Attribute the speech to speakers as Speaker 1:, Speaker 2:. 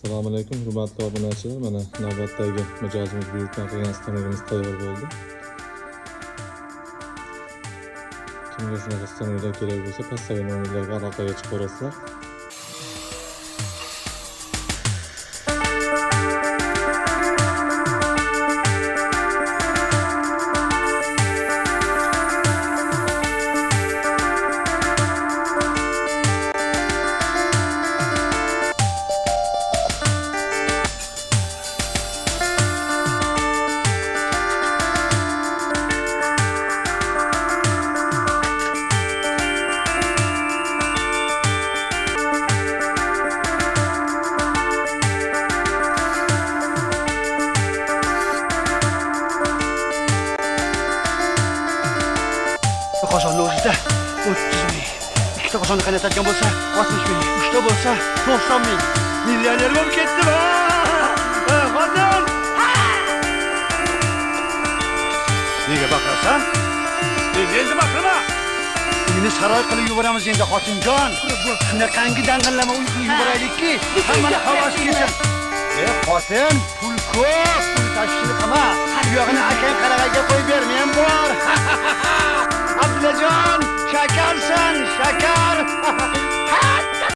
Speaker 1: Assalomu alaykum, hurmatli obunachilar. Mana navbatdagi mijozimiz buyurtma qilgan stanorimiz tayyor bo'ldi. Kimga shunaqa stanorlar kerak bo'lsa, pastdagi nomerlarga aloqaga chiqaverasizlar.
Speaker 2: Qozonni o'zida 30 ming. Ikkita qozonni qaynatadigan bo'lsa 60 ming. Uchta bo'lsa 90 ming. Millioner bo'lib ketdim. Xotin! Nega baqirasan? Endi baqirma. Uyni saroy qilib yuboramiz endi xotinjon. Shunaqangi dang'illama uy yuboraylikki, hammani havasi kelsin. Xotin, pul ko'p, pul tashishni qama. Bu yog'ini akang qarag'ayga